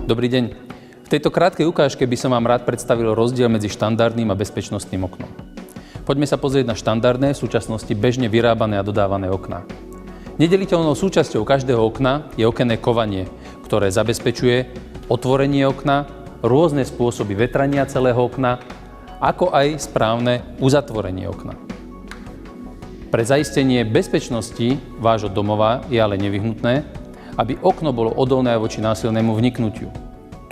Dobrý deň. V tejto krátkej ukážke by som vám rád predstavil rozdiel medzi štandardným a bezpečnostným oknom. Poďme sa pozrieť na štandardné, v súčasnosti bežne vyrábané a dodávané okná. Nedeliteľnou súčasťou každého okna je okenné kovanie, ktoré zabezpečuje otvorenie okna, rôzne spôsoby vetrania celého okna, ako aj správne uzatvorenie okna. Pre zaistenie bezpečnosti vášho domova je ale nevyhnutné, aby okno bolo odolné voči násilnému vniknutiu.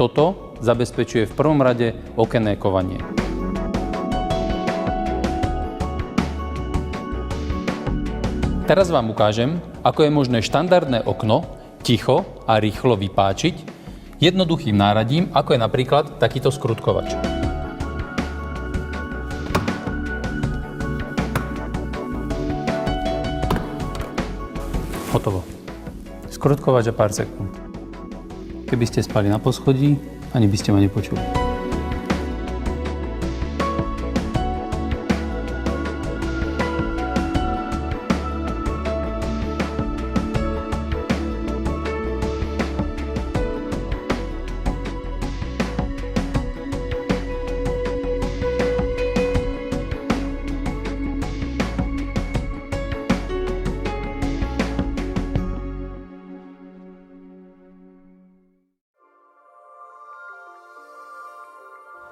Toto zabezpečuje v prvom rade okenné kovanie. Teraz vám ukážem, ako je možné štandardné okno ticho a rýchlo vypáčiť jednoduchým náradím, ako je napríklad takýto skrutkovač. Hotovo. Skrutkovač a pár sekúnd. Keby ste spali na poschodí, ani by ste ma nepočuli.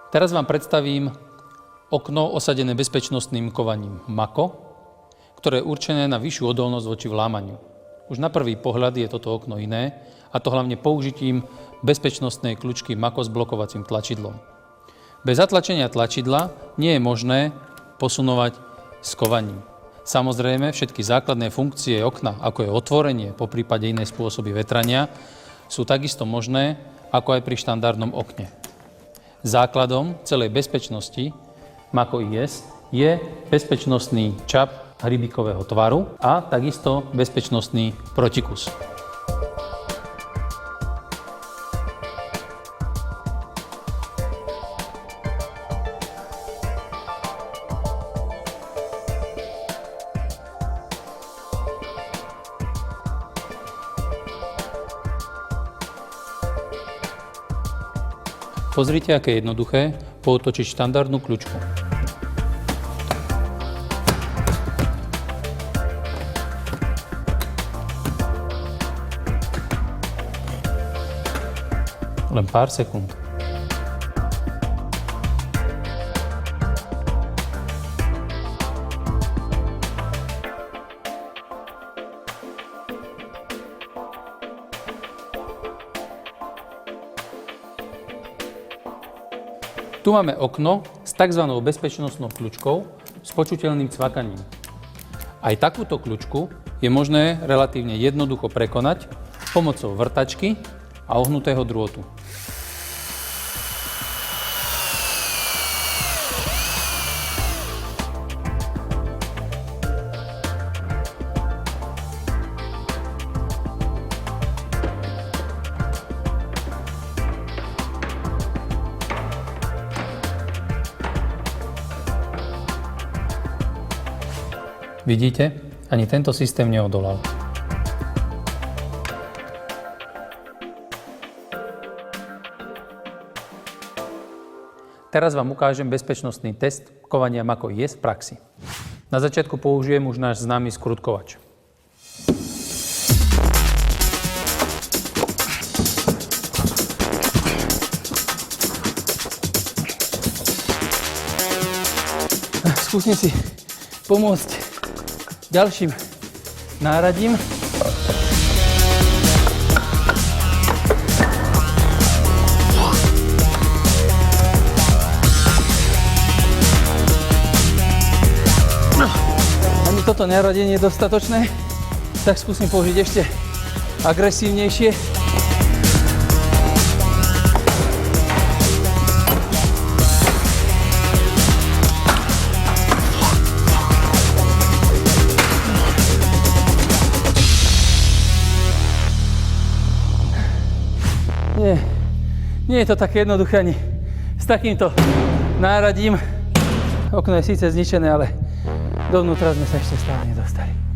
Teraz vám predstavím okno osadené bezpečnostným kovaním Mako, ktoré je určené na vyššiu odolnosť voči vlámaniu. Už na prvý pohľad je toto okno iné, a to hlavne použitím bezpečnostnej kľučky Mako s blokovacím tlačidlom. Bez zatlačenia tlačidla nie je možné posunovať s kovaním. Samozrejme, všetky základné funkcie okna, ako je otvorenie, poprípade iné spôsoby vetrania, sú takisto možné, ako aj pri štandardnom okne. Základom celej bezpečnosti Mako IS je bezpečnostný čap hrybikového tvaru a takisto bezpečnostný protikus. Pozrite, aké je jednoduché pootočiť štandardnú kľučku. Len pár sekúnd. Tu máme okno s tzv. Bezpečnostnou kľučkou s počuteľným cvakaním. Aj takúto kľučku je možné relatívne jednoducho prekonať pomocou vrtačky a ohnutého drôtu. Vidíte? Ani tento systém neodolal. Teraz vám ukážem bezpečnostný test kovania Mako IS v praxi. Na začiatku použijem už náš známy skrutkovač. Skúsim si pomôcť ďalším náradím. Ani toto náradenie je dostatočné, tak skúsim použiť ešte agresívnejšie. Nie je to také jednoduché ani s takýmto náradím. Okno je síce zničené, ale dovnútra sme sa ešte stále nedostali.